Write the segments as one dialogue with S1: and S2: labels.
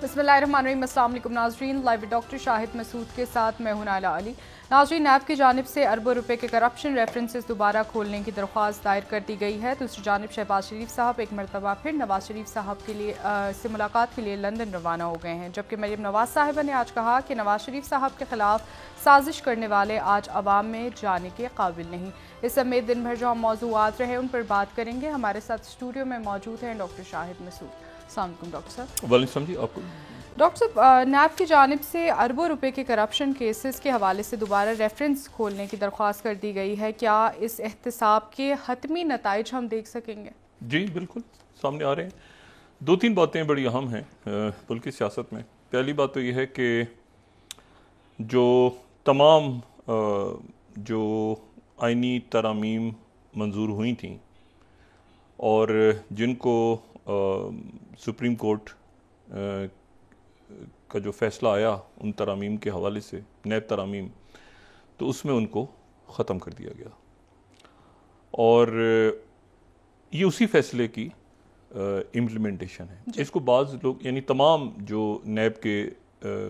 S1: बिस्मिल्लाहिर्रहमानिर्रहीम। अस्सलाम वालेकुम नाज़रीन, लाइव डॉक्टर शाहिद मसूद के साथ मैं हूं नाला अली। नाज़रीन, नैब की जानिब से अरबों रुपए के करप्शन रेफरेंसेस दोबारा खोलने की दरख्वास्त दायर कर दी गई है। दूसरी जानिब शहबाज शरीफ साहब एक मरतबा फिर नवाज शरीफ साहब के लिए से मुलाकात के लिए लंदन रवाना हो गए हैं, जबकि मरीम नवाज साहिबा ने आज कहा कि नवाज शरीफ साहब के खिलाफ साजिश करने वाले आज अवाम में जाने के काबिल नहीं। इस समेत दिन भर जो हम मौजूआत रहे उन पर बात करेंगे। हमारे साथ स्टूडियो में मौजूद हैं डॉक्टर शाहिद मसूद। अस्सलाम वालेकुम डॉक्टर साहब।
S2: वालेकुम जी। आपको
S1: डॉक्टर साहब, नैब की जानिब से अरबों रुपए के करप्शन केसेस के हवाले से दोबारा रेफरेंस खोलने की दरख्वास्त कर दी गई है। क्या इस एहतसाब के हतमी नताइज हम देख सकेंगे?
S2: जी बिल्कुल सामने आ रहे हैं। दो तीन बातें बड़ी अहम हैं मुल्क की सियासत में। पहली बात तो यह है कि जो तमाम जो आइनी तरामीम मंजूर हुई थी और जिनको सुप्रीम कोर्ट का जो फैसला आया उन तरामीम के हवाले से, नैब तरामीम, तो उसमें उनको ख़त्म कर दिया गया और ये उसी फैसले की इम्प्लीमेंटेशन है। इसको बाज़ लोग यानी तमाम जो नैब के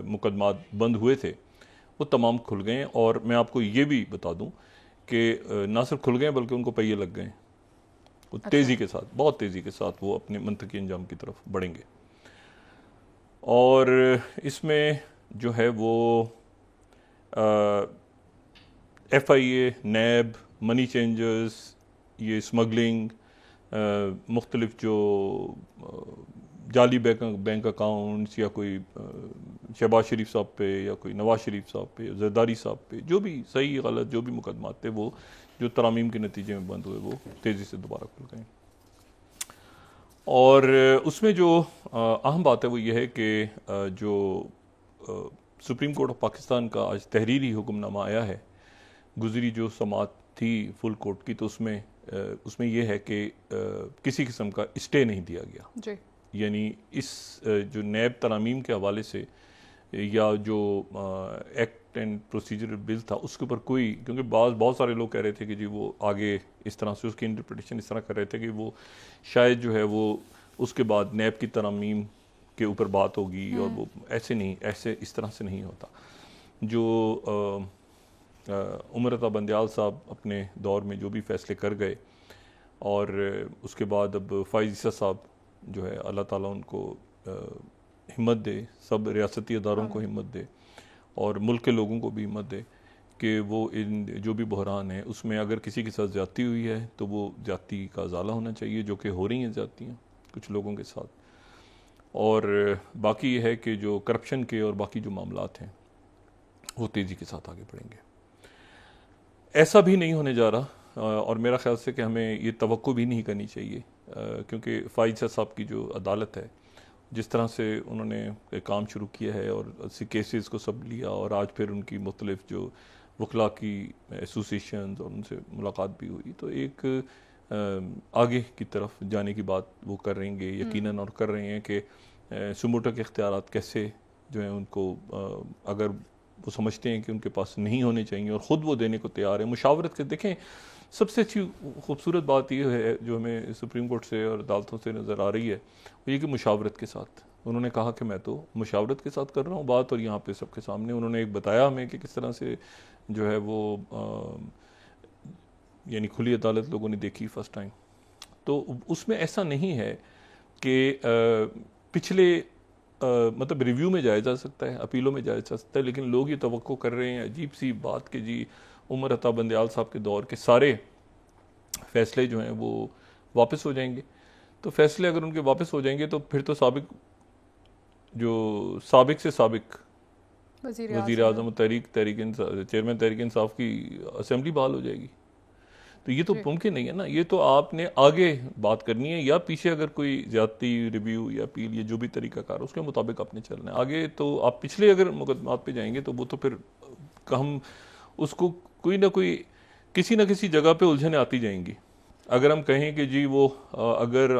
S2: मुकदमात बंद हुए थे वो तमाम खुल गए हैं और मैं आपको ये भी बता दूं कि ना सिर्फ खुल गए बल्कि उनको पहिए लग गए। वो तेज़ी के साथ, बहुत तेज़ी के साथ वो अपने मंतकी अंजाम की तरफ बढ़ेंगे। और इसमें जो है वो FIA, नैब, मनी चेंजर्स, ये स्मगलिंग, मुख्तलिफ जो जाली बैंक अकाउंट्स या कोई शहबाज शरीफ साहब पे या कोई नवाज शरीफ साहब पे, जरदारी साहब पे, जो भी सही गलत जो भी मुकदमात थे वो जो तरामीम के नतीजे में बंद हुए वो तेज़ी से दोबारा खुल गए। और उसमें जो अहम बात है वो ये है कि जो सुप्रीम कोर्ट ऑफ पाकिस्तान का आज तहरीरी हुक्मनामा आया है, गुजरी जो समात थी फुल कोर्ट की, तो उसमें यह है कि किसी किस्म का स्टे नहीं दिया गया। यानी इस जो नैब तरामीम के हवाले से या जो एक्ट एंड प्रोसीजर बिल था उसके ऊपर कोई, क्योंकि बहुत सारे लोग कह रहे थे कि जी वो आगे इस तरह से उसकी इंटरप्रिटेशन इस तरह कर रहे थे कि वो शायद जो है वो उसके बाद नैब की तरामीम के ऊपर बात होगी और वो ऐसे नहीं, ऐसे इस तरह से नहीं होता। जो उमर अता बंदयाल साहब अपने दौर में जो भी फैसले कर गए और उसके बाद अब फ़ाइज़ ईसा साहब जो है अल्लाह ताला उनको हिम्मत दे, सब रियासती अदारों को हिम्मत दे और मुल्क के लोगों को भी हिम्मत दे कि वो इन जो भी बहरान है उसमें अगर किसी के साथ ज़्यादती हुई है तो वो ज़्यादती का अज़ाला होना चाहिए, जो कि हो रही हैं ज़्यादतियाँ कुछ लोगों के साथ। और बाकी ये है कि जो करप्शन के और बाकी जो मामलात हैं वो तेज़ी के साथ आगे बढ़ेंगे। ऐसा भी नहीं होने जा रहा और मेरा ख्याल से कि हमें ये तवक्को भी नहीं करनी चाहिए, क्योंकि फ़ाइज़ साहब की जो अदालत है जिस तरह से उन्होंने काम शुरू किया है और केसेस को सब लिया और आज फिर उनकी मुख्तलिफ जो वकला की एसोसिएशन और उनसे मुलाकात भी हुई, तो एक आगे की तरफ जाने की बात वो कर रहेंगे यकीनन, और कर रहे हैं कि सुमोटो के इख्तियारात कैसे जो है उनको अगर वो समझते हैं कि उनके पास नहीं होने चाहिए और ख़ुद वो देने को तैयार है। मुशावरत के देखें, सबसे अच्छी खूबसूरत बात ये है जो हमें सुप्रीम कोर्ट से और अदालतों से नज़र आ रही है वो ये कि मुशावरत के साथ उन्होंने कहा कि मैं तो मुशावरत के साथ कर रहा हूँ बात, और यहाँ पे सबके सामने उन्होंने एक बताया हमें कि किस तरह से जो है वो यानी खुली अदालत लोगों ने देखी फ़र्स्ट टाइम। तो उसमें ऐसा नहीं है कि पिछले मतलब रिव्यू में जाया जा सकता है, अपीलों में जाया जा सकता है, लेकिन लोग ये तवक्को कर रहे हैं अजीब सी बात कि जी उमर अता बंदयाल साहब के दौर के सारे फैसले जो हैं वो वापस हो जाएंगे। तो फैसले अगर उनके वापस हो जाएंगे तो फिर तो साबिक से साबिक वज़ीर आज़म चेयरमैन तहरीक इंसाफ की असेंबली बहाल हो जाएगी। तो ये तो मुमकिन नहीं है ना। ये तो आपने आगे बात करनी है या पीछे अगर कोई ज़्यादती रिव्यू या अपील या जो भी तरीक़ाकार उसके मुताबिक आपने चलना है आगे। तो आप पिछले अगर मुकदमात पे जाएंगे तो वो तो फिर हम उसको कोई ना कोई किसी न किसी जगह पे उलझने आती जाएंगी। अगर हम कहें कि जी वो अगर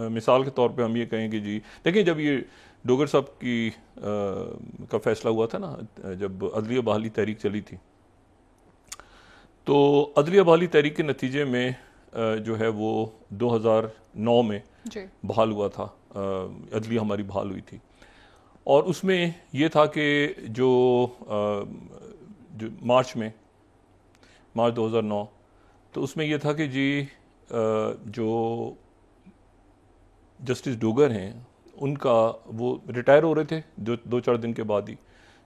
S2: मिसाल के तौर पे हम ये कहें कि जी देखिए, जब ये डोगर साहब की का फैसला हुआ था ना, जब अदलिया बहाली तहरीक चली थी, तो अदलिया बहाली तहरीक के नतीजे में जो है वो 2009 में बहाल हुआ था, अदलिया हमारी बहाल हुई थी। और उसमें ये था कि जो मार्च 2009, तो उसमें ये था कि जी जो जस्टिस डोगर हैं उनका वो रिटायर हो रहे थे 2-4 दिन के बाद ही,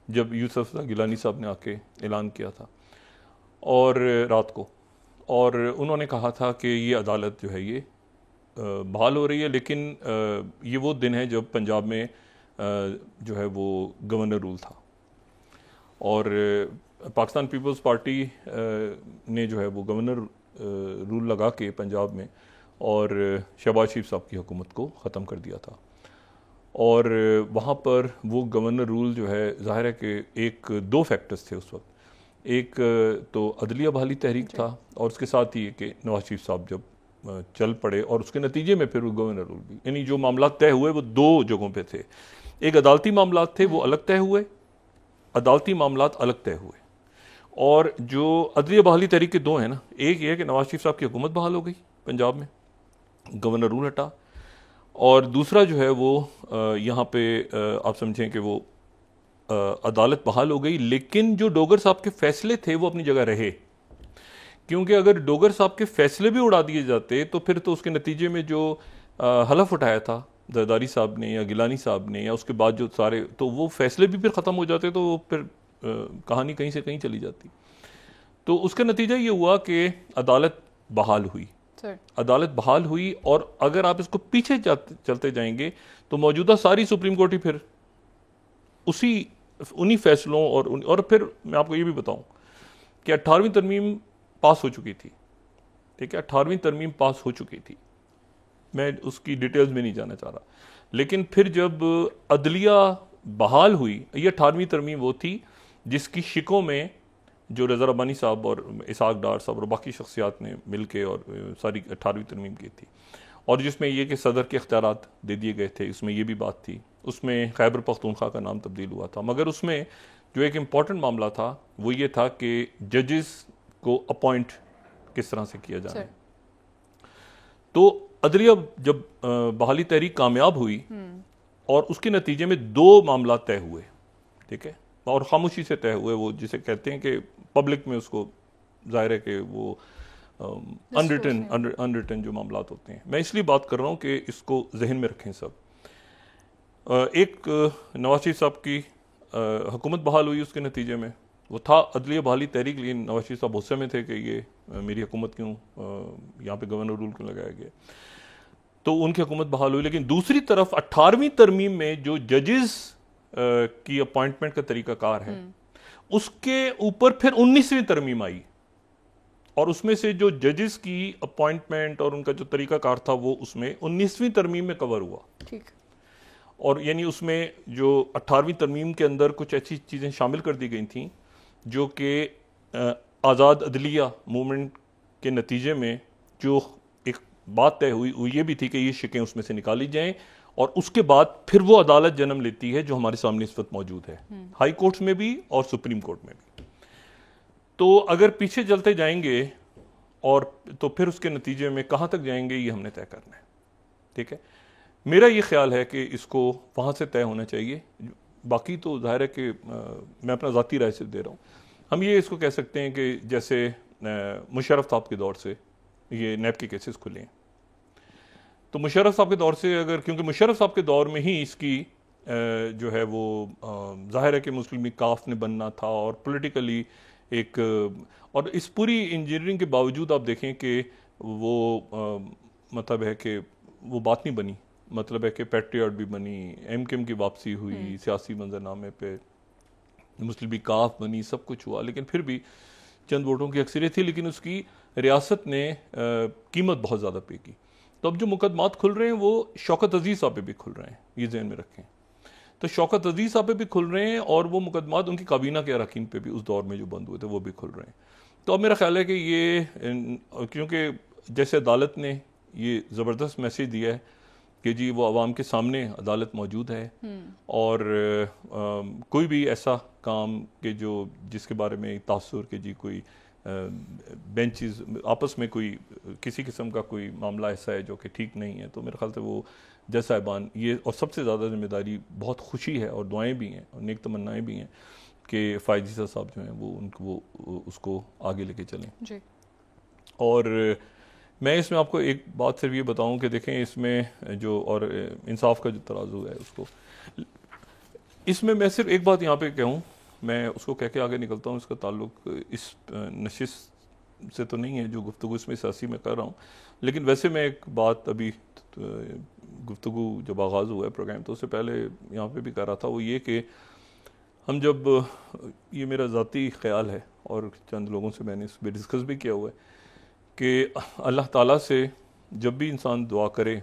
S2: जब यूसुफ गिलानी साहब ने आके ऐलान किया था और रात को, और उन्होंने कहा था कि ये अदालत जो है ये बहाल हो रही है, लेकिन ये वो दिन है जब पंजाब में जो है वो गवर्नर रूल था, और पाकिस्तान पीपल्स पार्टी ने जो है वो गवर्नर रूल लगा के पंजाब में और शहबाज शरीफ साहब की हुकूमत को ख़त्म कर दिया था। और वहाँ पर वो गवर्नर रूल जो है, ज़ाहिर है कि दो फैक्टर्स थे उस वक्त, एक तो अदलिया बहाली तहरीक था और उसके साथ ही कि नवाज शरीफ साहब जब चल पड़े और उसके नतीजे में फिर वो गवर्नर रूल भी, यानी जो मामला तय हुए वो दो जगहों पे थे। एक अदालती मामला थे वो अलग तय हुए, अदालती मामला अलग तय हुए, और जो अदलिया बहाली तहरीक के दो हैं ना, एक ये है कि नवाज शरीफ साहब की हुकूमत बहाल हो गई पंजाब में, गवर्नर रूल हटा, और दूसरा जो है वो यहाँ पे आप समझें कि वो अदालत बहाल हो गई, लेकिन जो डोगर साहब के फैसले थे वो अपनी जगह रहे, क्योंकि अगर डोगर साहब के फैसले भी उड़ा दिए जाते तो फिर तो उसके नतीजे में जो हलफ उठाया था जरदारी साहब ने या गिलानी साहब ने, या उसके बाद जो सारे, तो वो फैसले भी फिर ख़त्म हो जाते, तो वो फिर कहानी कहीं से कहीं चली जाती। तो उसका नतीजा ये हुआ कि अदालत बहाल हुई, अदालत बहाल हुई, और अगर आप इसको पीछे चलते जाएंगे तो मौजूदा सारी सुप्रीम कोर्ट ही फिर उन्हीं फैसलों और फिर मैं आपको ये भी बताऊं कि 18वीं तरमीम पास हो चुकी थी, ठीक है, 18वीं तरमीम पास हो चुकी थी, मैं उसकी डिटेल्स में नहीं जाना चाह रहा, लेकिन फिर जब अदलिया बहाल हुई, ये 18वीं तरमीम वो थी जिसकी शिकों में जो रज़ा रब्बानी साहब और इसाक डार साहब और बाकी शख्सियात ने मिल के और सारी 18वीं तरमीम की थी, और जिसमें ये कि सदर के इख्तियारात दे दिए गए थे, उसमें ये भी बात थी, उसमें खैबर पख्तूनख्वा का नाम तब्दील हुआ था, मगर उसमें जो एक इम्पॉर्टेंट मामला था वो ये था कि जजेस को अपॉइंट किस तरह से किया जाए। तो अदलिया जब बहाली तहरीक कामयाब हुई और उसके नतीजे में दो मामला तय हुए, ठीक है, और खामोशी से तय हुए, वो जिसे कहते हैं कि पब्लिक में उसको जाहिर है कि वो अनरिटन जो मामलात होते हैं। मैं इसलिए बात कर रहा हूँ कि इसको जहन में रखें सब। एक नवाज शरीफ साहब की हुकूमत बहाल हुई, उसके नतीजे में वो था अदलिया बहाली तहरीक, लेकिन नवाज शरीफ साहब गुस्से में थे कि ये मेरी हुकूमत क्यों यहाँ पे गवर्नर रूल क्यों लगाया गया, तो उनकी हुकूमत बहाल हुई। लेकिन दूसरी तरफ 18वीं तरमीम में जो जजेस की अपॉइंटमेंट का तरीकाकार है, उसके ऊपर फिर 19वीं तरमीम आई, और उसमें से जो जजेस की अपॉइंटमेंट और उनका जो तरीकाकार था वो उसमें 19वीं तरमीम में कवर हुआ, ठीक, और यानी उसमें जो 18वीं तरमीम के अंदर कुछ ऐसी चीज़ें शामिल कर दी गई थीं जो कि आज़ाद अदलिया मूवमेंट के नतीजे में जो एक बात तय हुई वो ये भी थी कि ये शिकें उसमें से निकाली जाएं, और उसके बाद फिर वो अदालत जन्म लेती है जो हमारे सामने इस वक्त मौजूद है, हाई कोर्ट्स में भी और सुप्रीम कोर्ट में भी। तो अगर पीछे चलते जाएंगे और तो फिर उसके नतीजे में कहाँ तक जाएंगे ये हमने तय करना है, ठीक है। मेरा ये ख्याल है कि इसको वहाँ से तय होना चाहिए, बाकी तो जाहिर है कि मैं अपना ज़ाती राय से दे रहा हूँ। हम ये इसको कह सकते हैं कि जैसे मुशर्रफ साहब के दौर से ये नैब के केसेस खुले हैं, तो मुशर्रफ साहब के दौर से अगर, क्योंकि मुशर्रफ साहब के दौर में ही इसकी जो है वो जाहिर है कि मुस्लिम लीग काफ ने बनना था, और पॉलिटिकली एक, और इस पूरी इंजीनियरिंग के बावजूद आप देखें कि वो मतलब है कि वो बात नहीं बनी, मतलब है कि पैट्रियट भी बनी, एमकेएम की वापसी हुई सियासी मंजरनामे पे, मुस्लिम लीग काफ बनी, सब कुछ हुआ, लेकिन फिर भी चंद वोटों की अक्सरियत थी, लेकिन उसकी रियासत ने कीमत बहुत ज़्यादा पे की। तो अब जो मुकदमात खुल रहे हैं वो शौकत अजीज़ साहब पे भी खुल रहे हैं, ये जहन में रखें। तो शौकत अजीज़ साहब पे भी खुल रहे हैं, और वो मुकदमात उनकी काबीना के अरकान पे भी उस दौर में जो बंद हुए थे वो भी खुल रहे हैं। तो अब मेरा ख्याल है कि ये, क्योंकि जैसे अदालत ने ये ज़बरदस्त मैसेज दिया है कि जी वो आवाम के सामने अदालत मौजूद है, और कोई भी ऐसा काम के जिसके बारे में तासुर के जी कोई बेंचेस आपस में कोई किसी किस्म का कोई मामला ऐसा है जो कि ठीक नहीं है, तो मेरे ख्याल से वो जज साहिबान ये, और सबसे ज़्यादा जिम्मेदारी, बहुत खुशी है और दुआएं भी हैं और नेक तमन्नाएं भी हैं कि फ़ाइज़ ईसा साहब जो हैं वो उसको आगे लेके चलें
S1: जी।
S2: और मैं इसमें आपको एक बात सिर्फ ये बताऊं कि देखें इसमें जो और इंसाफ का जो तराजू है उसको, इसमें मैं सिर्फ एक बात यहाँ पे कहूँ, मैं उसको कह के आगे निकलता हूँ, इसका ताल्लुक इस नशिस्त से तो नहीं है जो गुफ्तगू इसमें सियासी में कर रहा हूँ, लेकिन वैसे मैं एक बात अभी गुफ्तगू जब आगाज़ हुआ है प्रोग्राम तो उससे पहले यहाँ पे भी कर रहा था, वो ये कि हम जब, ये मेरा ज़ाती ख्याल है और चंद लोगों से मैंने इस पर डिस्कस भी किया हुआ है कि अल्लाह ताला से जब भी इंसान दुआ करे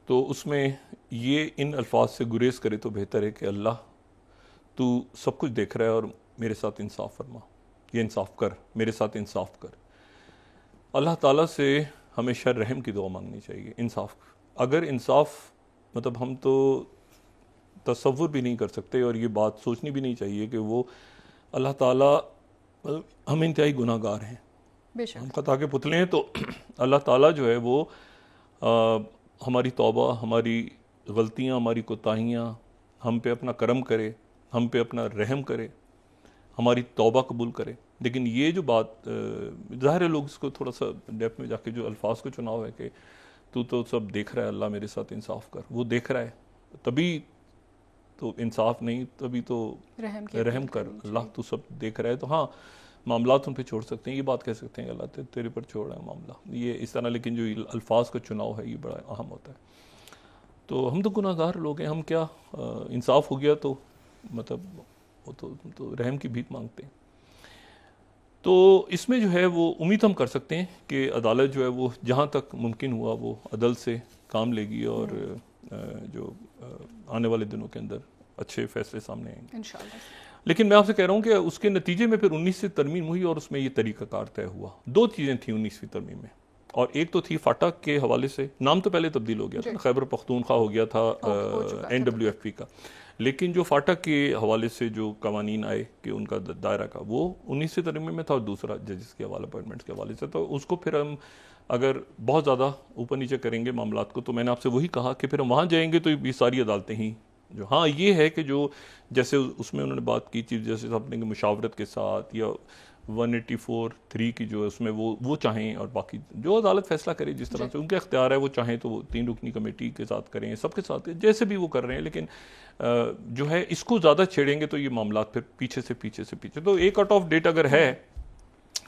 S2: तो उसमें ये इन अल्फाज से गुरेज करे तो बेहतर है कि अल्लाह तू सब कुछ देख रहा है और मेरे साथ इंसाफ फरमा, ये इंसाफ कर, मेरे साथ इंसाफ कर। अल्लाह ताला से हमेशा रहम की दुआ मांगनी चाहिए, इंसाफ। अगर इंसाफ मतलब हम तो तसव्वुर भी नहीं कर सकते और ये बात सोचनी भी नहीं चाहिए कि वो अल्लाह ताला, हम इंतहाई गुनाहगार हैं, हम खता के पुतले हैं, तो अल्लाह ताला जो है वो हमारी तौबा, हमारी गलतियाँ, हमारी कोताहियाँ, हम पे अपना करम करे, हम पे अपना रहम करे, हमारी तौबा कबूल करे। लेकिन ये जो बात ज़ाहिर है लोग इसको थोड़ा सा डेप्थ में जाके जो अल्फाज को चुनाव है कि तू तो सब देख रहा है, अल्लाह मेरे साथ इंसाफ कर, वो देख रहा है तभी तो इंसाफ नहीं, तभी तो रहम कर, अल्लाह तू सब देख रहा है, तो हाँ मामला उन पे छोड़ सकते हैं, ये बात कह सकते हैं अल्लाह तेरे पर छोड़ रहा है मामला, ये इस तरह। लेकिन जो अल्फाज का चुनाव है ये बड़ा अहम होता है। तो हम तो गुनाहगार लोग हैं, हम क्या इंसाफ हो गया तो मतलब वो तो रहम की भीख मांगते हैं। तो इसमें जो है वो उम्मीद हम कर सकते हैं कि अदालत जो है वो जहाँ तक मुमकिन हुआ वो अदल से काम लेगी और जो आने वाले दिनों के अंदर अच्छे फैसले सामने आएंगे इंशाअल्लाह। लेकिन मैं आपसे कह रहा हूँ कि उसके नतीजे में फिर 19वीं तरमीम हुई और उसमें ये तरीक़ाकार तय हुआ। दो चीज़ें थी 19वीं तरमीम में, और एक तो थी फाटक के हवाले से, नाम तो पहले तब्दील हो गया था, खैबर पख्तूनख्वा हो गया था NWFP का, लेकिन जो फाटक के हवाले से जो कवानीन आए कि उनका दायरा का, वो 19वीं तरमीम में था, और दूसरा जजेस के हवाले अपॉइंटमेंट्स के हवाले से। तो उसको फिर हम अगर बहुत ज़्यादा ऊपर नीचे करेंगे मामलात को, तो मैंने आपसे वही कहा कि फिर हम वहाँ जाएंगे तो ये सारी अदालतें ही जो, हाँ ये है कि जो जैसे उसमें उन्होंने बात की चीफ जस्टिस अपने मुशावरत के साथ, या 184(3) की जो है उसमें वो चाहें, और बाकी जो अदालत फैसला करे जिस तरह से उनका इख्तियार है, वो चाहें तो वो 3 रुकनी कमेटी के साथ करें, सबके साथ जैसे भी वो कर रहे हैं। लेकिन जो है इसको ज़्यादा छेड़ेंगे तो ये मामला फिर पीछे से पीछे। तो एक कट ऑफ डेट अगर है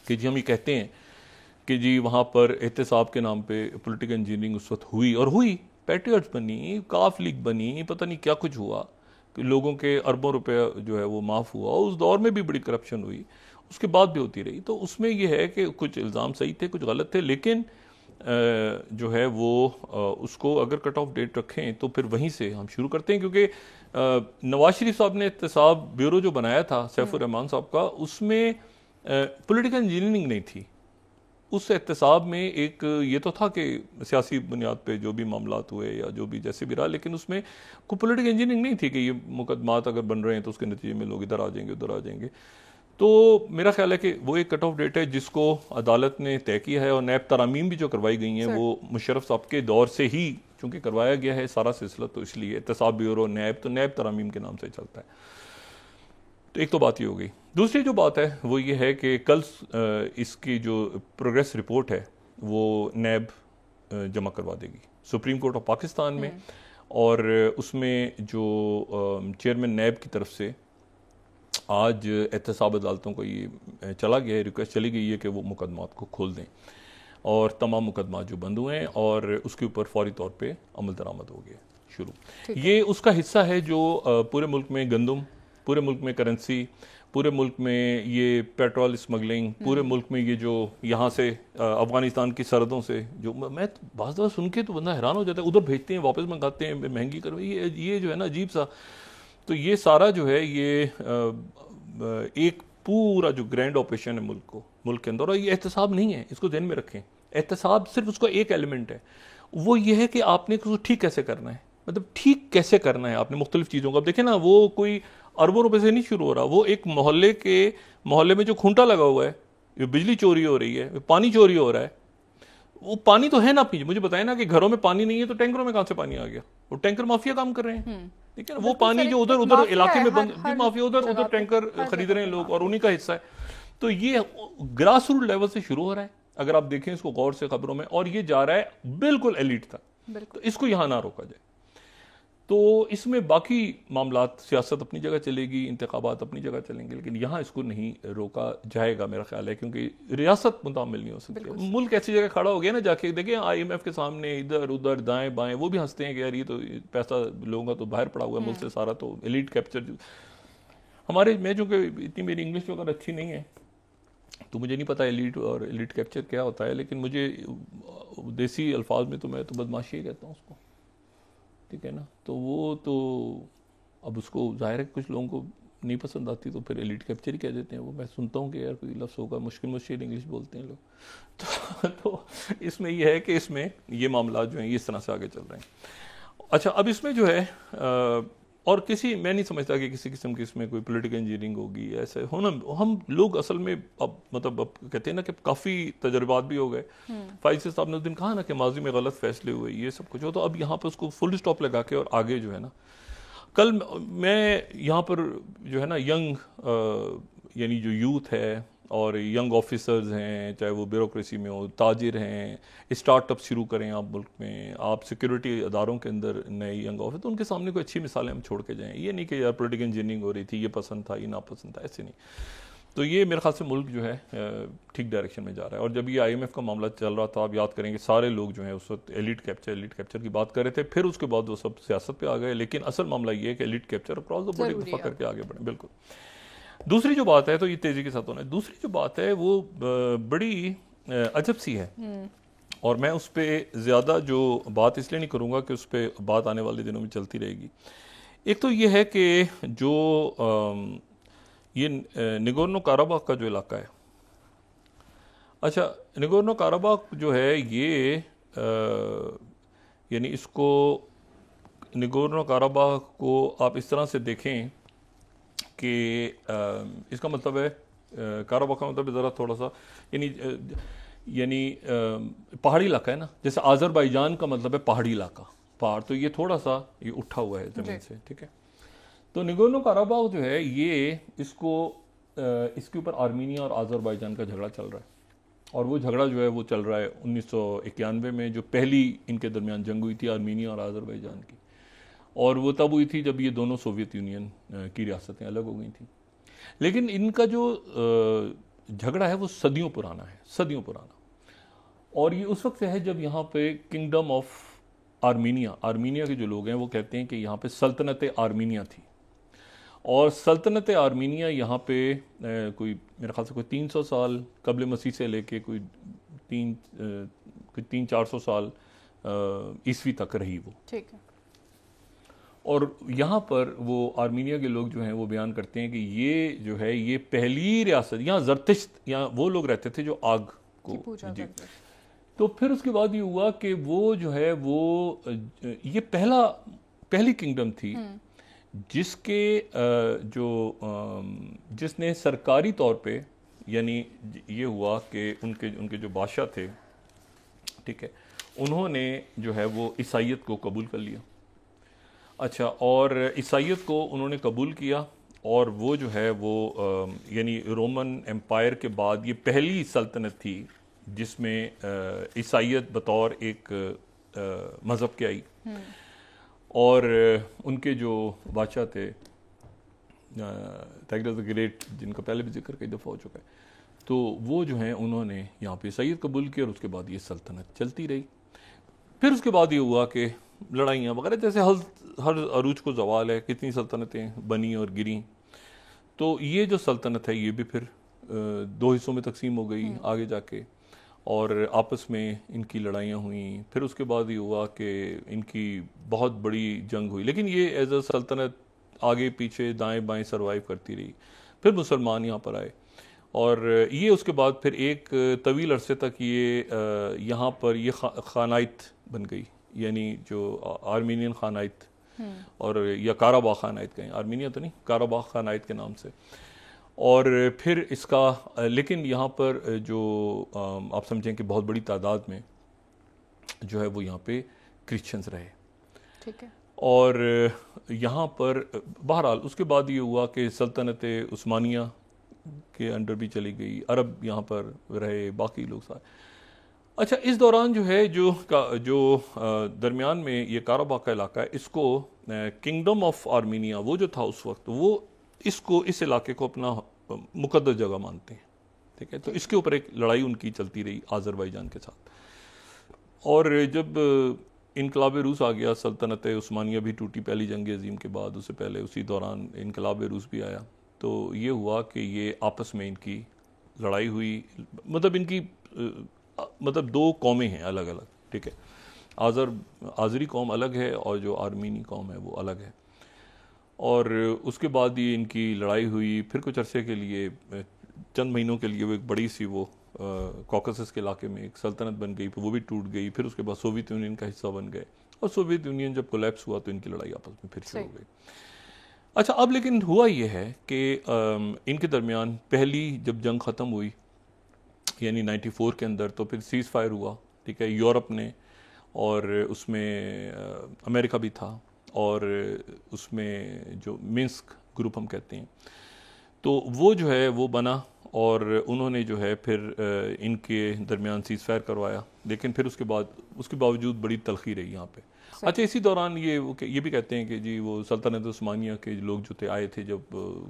S2: कि जी हम ये कहते हैं कि जी वहाँ पर एहतसाब के नाम पे पॉलिटिकल इंजीनियरिंग उस वक्त हुई, और हुई, पैट्रियट्स बनी, काफ लीग बनी, पता नहीं क्या कुछ हुआ, कि लोगों के अरबों रुपए जो है वो माफ़ हुआ, उस दौर में भी बड़ी करप्शन हुई, उसके बाद भी होती रही। तो उसमें यह है कि कुछ इल्ज़ाम सही थे, कुछ गलत थे, लेकिन जो है वो उसको अगर कट ऑफ डेट रखें तो फिर वहीं से हम शुरू करते हैं, क्योंकि नवाज शरीफ साहब ने एहतसाब ब्यूरो जो बनाया था सैफुर रहमान साहब का, उसमें पॉलिटिकल इंजीनियरिंग नहीं थी। उस एहतसाब में एक ये तो था कि सियासी बुनियाद पे जो भी मामलात हुए या जो भी जैसे भी रहा, लेकिन उसमें कोई पॉलिटिकल इंजीनियरिंग नहीं थी कि ये मुकदमात अगर बन रहे हैं तो उसके नतीजे में लोग इधर आ जाएंगे उधर आ जाएंगे। तो मेरा ख्याल है कि वो एक कट ऑफ डेट है जिसको अदालत ने तय किया है, और नैब तरामीम भी जो करवाई गई हैं वो मुशर्रफ साहब के दौर से ही चूँकि करवाया गया है सारा सिलसिला, तो इसलिए एहतसाब ब्यूरो नैब, तो नैब तरामीम के नाम से चलता है। तो एक तो बात ये हो गई। दूसरी जो बात है वो ये है कि कल इसकी जो प्रोग्रेस रिपोर्ट है वो नैब जमा करवा देगी सुप्रीम कोर्ट ऑफ पाकिस्तान में, और उसमें जो चेयरमैन नैब की तरफ से आज एहतसाब अदालतों को ये चला गया है, रिक्वेस्ट चली गई है कि वो मुकदमात को खोल दें, और तमाम मुकदमात जो बंद हुए हैं और उसके ऊपर फौरी तौर पे अमल दरामद हो गया शुरू। ये उसका हिस्सा है जो पूरे मुल्क में गंदम, पूरे मुल्क में करेंसी, पूरे मुल्क में ये पेट्रोल स्मगलिंग, पूरे मुल्क में ये जो यहाँ से अफगानिस्तान की सरहदों से जो, मैं बाज़ दफ़ा सुन के तो बंदा हैरान हो जाता है, उधर भेजते हैं वापस मंगाते हैं महंगी करो, ये जो है ना अजीब सा। तो ये सारा जो है ये एक पूरा जो ग्रैंड ऑपरेशन है मुल्क के अंदर, और ये एहतसाब नहीं है, इसको ध्यान में रखें। एहतसाब सिर्फ उसका एक एलिमेंट है, वो ये है कि आपने उसको ठीक कैसे करना है, मतलब ठीक कैसे करना है आपने मुख्तलिफ चीज़ों को। अब देखें ना, वो कोई अरबों रुपए से नहीं शुरू हो रहा, वो एक मोहल्ले में जो खूंटा लगा हुआ है, बिजली चोरी हो रही है, पानी चोरी हो रहा है, वो पानी तो है ना पीजिए, मुझे बताए ना कि घरों में पानी नहीं है तो टैंकरों में कहां से पानी आ गया? वो टैंकर माफिया काम कर रहे हैं, ठीक है ना? वो पानी जो उधर उधर इलाके में बंद, माफिया उधर टैंकर खरीद रहे हैं लोग और उन्हीं का हिस्सा है। तो ये ग्रास रूट लेवल से शुरू हो रहा है, अगर आप देखें इसको गौर से खबरों में, और ये जा रहा है बिल्कुल एलिट तक। तो इसको यहां ना रोका जाए। तो इसमें बाकी मामलात, सियासत अपनी जगह चलेगी, इंतखाबात अपनी जगह चलेंगे, लेकिन यहाँ इसको नहीं रोका जाएगा मेरा ख्याल है, क्योंकि रियासत मुतामिल नहीं हो सकती। मुल्क ऐसी जगह खड़ा हो गया ना, जाके देखें IMF के सामने इधर उधर दाएं बाएं, वो भी हंसते हैं कि यार ये तो पैसा लोगों का तो बाहर पड़ा हुआ है मुल्क से सारा, तो एलिट कैप्चर हमारे, मैं चूँकि इतनी मेरी इंग्लिश वगैरह अच्छी नहीं है तो मुझे नहीं पता एलिट और एलिट कैप्चर क्या होता है, लेकिन मुझे देसी अल्फाज में तो मैं तो बदमाशी कहता हूँ उसको, ठीक है ना? तो वो तो अब उसको जाहिर है कुछ लोगों को नहीं पसंद आती तो फिर एलिट कैप्चर ही कह देते हैं। वो मैं सुनता हूँ कि यार कोई लफ्ज़ होगा, मुश्किल इंग्लिश बोलते हैं लोग। तो इसमें ये है कि इसमें ये मामला जो हैं ये इस तरह से आगे चल रहे हैं। अच्छा, अब इसमें जो है और मैं नहीं समझता कि किसी किस्म की इसमें कोई पॉलिटिकल इंजीनियरिंग होगी, ऐसे होना। हम लोग असल में अब कहते हैं ना कि काफ़ी तजर्बात भी हो गए। फाइज साहब ने उस दिन कहा ना कि माजी में गलत फैसले हुए, ये सब कुछ हो, तो अब यहाँ पर उसको फुल स्टॉप लगा के और आगे जो है ना, कल मैं यहाँ पर जो है ना यंग यानी जो यूथ है और यंग ऑफिसर्स हैं, चाहे वो ब्यूरोक्रेसी में हो, ताजिर हैं, स्टार्टअप शुरू करें आप मुल्क में, आप सिक्योरिटी अदारों के अंदर नए यंग ऑफिसर, तो उनके सामने कोई अच्छी मिसालें हम छोड़ के जाएं। ये नहीं कि यार पॉलिटिकल इंजीनियरिंग हो रही थी, ये पसंद था, ये नापसंद था, ऐसे नहीं। तो ये मेरे ख्याल से मुल्क जो है ठीक डायरेक्शन में जा रहा है। और जब ये IMF का मामला चल रहा था, आप याद करेंगे सारे लोग जो हैं उस वक्त एलिट कैप्चर की बात कर रहे थे, फिर उसके बाद वो सब सियासत पे आ गए। लेकिन असल मामला ये है कि elite capture across the board एक दफा करके आगे बढ़े। बिल्कुल। दूसरी जो बात है, तो ये तेजी के साथ होना है, दूसरी जो बात है वो बड़ी अजब सी है, और मैं उस पर ज़्यादा जो बात इसलिए नहीं करूँगा कि उस पर बात आने वाले दिनों में चलती रहेगी। एक तो ये है कि जो ये निगोर्नो काराबाग का जो इलाका है, अच्छा निगोर्नो काराबाग जो है ये यानी इसको निगोर्नो काराबाग को आप इस तरह से देखें कि इसका मतलब है काराबाग का मतलब ज़रा थोड़ा सा यानी पहाड़ी इलाका है ना, जैसे आज़रबाईजान का मतलब है पहाड़ी इलाका, पहाड़, तो ये थोड़ा सा ये उठा हुआ है ज़मीन से, ठीक है। तो निगोर्नो काराबाग जो है ये इसके ऊपर आर्मीनिया और आज़रबाईजान का झगड़ा चल रहा है, और वो झगड़ा जो है वो चल रहा है 1991 में, जो पहली इनके दरमियान जंग हुई थी आर्मीनिया और आज़रबाईजान की, और वो तब हुई थी जब ये दोनों सोवियत यूनियन की रियासतें अलग हो गई थी। लेकिन इनका जो झगड़ा है वो सदियों पुराना है, सदियों पुराना, और ये उस वक्त से है जब यहाँ पे किंगडम ऑफ आर्मीनिया के जो लोग हैं वो कहते हैं कि यहाँ पे सल्तनत आर्मीनिया थी, और सल्तनत आर्मीनिया यहाँ पे कोई मेरे ख्याल से कोई 300 साल कबल मसीह से लेके कोई 300-400 साल ईस्वी तक रही वो, ठीक है। और यहाँ पर वो आर्मीनिया के लोग जो हैं वो बयान करते हैं कि ये जो है ये पहली रियासत, यहाँ जरतिश्त, यहाँ वो लोग रहते थे जो आग को जी। तो फिर उसके बाद ये हुआ कि वो जो है वो ये पहली किंगडम थी जिसने सरकारी तौर पे, यानी ये हुआ कि उनके जो बादशाह थे, ठीक है, उन्होंने जो है वो ईसाईयत को कबूल कर लिया। अच्छा, और ईसाईयत को उन्होंने कबूल किया, और वो जो है वो यानी रोमन एम्पायर के बाद ये पहली सल्तनत थी जिसमें ईसाईयत बतौर एक मज़हब के आई। और उनके जो बादशाह थे टाइग्रस द ग्रेट, जिनका पहले भी जिक्र कई दफ़ा हो चुका है, तो वो जो हैं उन्होंने यहाँ पे ईसाईयत कबूल किया, और उसके बाद ये सल्तनत चलती रही। फिर उसके बाद ये हुआ कि लड़ाइयाँ वगैरह, जैसे हर अरूज को जवाल है, कितनी सल्तनतें बनी और गिरी। तो ये जो सल्तनत है ये भी फिर दो हिस्सों में तकसीम हो गई आगे जाके, और आपस में इनकी लड़ाइयाँ हुई। फिर उसके बाद ये हुआ कि इनकी बहुत बड़ी जंग हुई, लेकिन ये एज अ सल्तनत आगे पीछे दाएं बाएं सर्वाइव करती रही। फिर मुसलमान यहाँ पर आए, और ये उसके बाद फिर एक तवील अरसे तक ये यहाँ पर ये खानाइत बन गई, यानी जो आर्मीनियन खानाइत और या काराबाख खानाइत कहें, आर्मीनिया तो नहीं, काराबाख खानाइत के नाम से। और फिर इसका लेकिन यहाँ पर जो आप समझें कि बहुत बड़ी तादाद में जो है वो यहाँ पे क्रिश्चियंस रहे।
S1: ठीक है। और
S2: यहाँ पर बहरहाल उसके बाद ये हुआ कि सल्तनत उस्मानिया के अंडर भी चली गई, अरब यहाँ पर रहे, बाकी लोग सारे। अच्छा, इस दौरान जो है जो दरमियान में ये काराबाख का इलाका है, इसको किंगडम ऑफ आर्मीनिया वो जो था उस वक्त, वो इसको इस इलाके को अपना मुकद्दस जगह मानते हैं। ठीक है, तो इसके ऊपर एक लड़ाई उनकी चलती रही आज़रबाईजान के साथ। और जब इनकलाब रूस आ गया, सल्तनत उस्मानिया भी टूटी पहली जंग अजीम के बाद, उससे पहले उसी दौरान इनकलाब रूस भी आया। तो ये हुआ कि ये आपस में इनकी लड़ाई हुई, मतलब इनकी मतलब दो कौमें हैं अलग अलग। ठीक है, आज़री कौम अलग है और जो आर्मीनी कौम है वो अलग है। और उसके बाद ये इनकी लड़ाई हुई, फिर कुछ अरसे के लिए, चंद महीनों के लिए वो एक बड़ी सी वो कॉकेसस के इलाके में एक सल्तनत बन गई, वो भी टूट गई। फिर उसके बाद सोवियत यूनियन का हिस्सा बन गए, और सोवियत यूनियन जब कोलैप्स हुआ तो इनकी लड़ाई आपस में फिर से हो गई। अच्छा, अब लेकिन हुआ ये है कि इनके दरमियान पहली जब जंग ख़त्म हुई यानी 94 के अंदर, तो फिर सीज़ फायर हुआ। ठीक है, यूरोप ने, और उसमें अमेरिका भी था, और उसमें जो मिन्स्क ग्रुप हम कहते हैं, तो वो जो है वो बना, और उन्होंने जो है फिर इनके दरमियान सीज़ फायर करवाया। लेकिन फिर उसके बावजूद बड़ी तलखी रही यहाँ पे। अच्छा, इसी दौरान ये भी कहते हैं कि जी वो सल्तनत उस्मानिया के लोग जो थे आए थे जब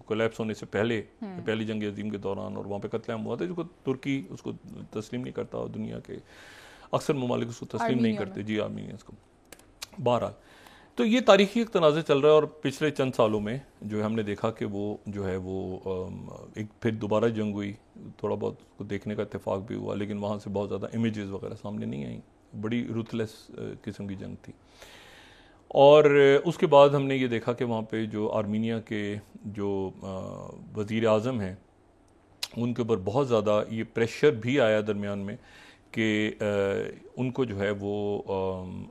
S2: कोलैप्स होने से पहले, पहली जंग अजीम के दौरान, और वहाँ पे कत्लेआम हुआ था, जो तुर्की उसको तस्लीम नहीं करता, और दुनिया के अक्सर ममालिक उसको तस्लीम नहीं करते, जी आर्मीनियंस को। बहरहाल, तो ये तारीखी एक तनाज़ा चल रहा है, और पिछले चंद सालों में जो है हमने देखा कि वो जो है वो एक फिर दोबारा जंग हुई, थोड़ा बहुत उसको देखने का इत्तेफाक भी हुआ, लेकिन वहाँ से बहुत ज़्यादा इमेजेस वगैरह सामने नहीं आई, बड़ी रुथलेस किस्म की जंग थी। और उसके बाद हमने ये देखा कि वहाँ पे जो आर्मीनिया के जो वज़ीर आज़म हैं, उनके ऊपर बहुत ज़्यादा ये प्रेशर भी आया दरमियान में कि उनको जो है वो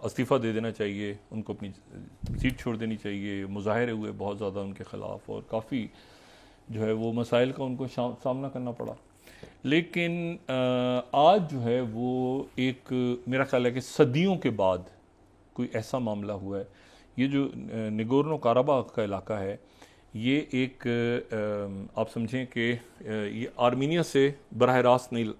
S2: इस्तीफ़ा दे देना चाहिए, उनको अपनी सीट छोड़ देनी चाहिए। मुजाहरे हुए बहुत ज़्यादा उनके ख़िलाफ़, और काफ़ी जो है वो मसाइल का उनको सामना करना पड़ा। लेकिन आज जो है वो एक, मेरा ख्याल है कि सदियों के बाद कोई ऐसा मामला हुआ है। ये जो निगोर्नो काराबाख का इलाका है, ये एक आप समझें कि ये आर्मीनिया से बराह रास्त नहीं,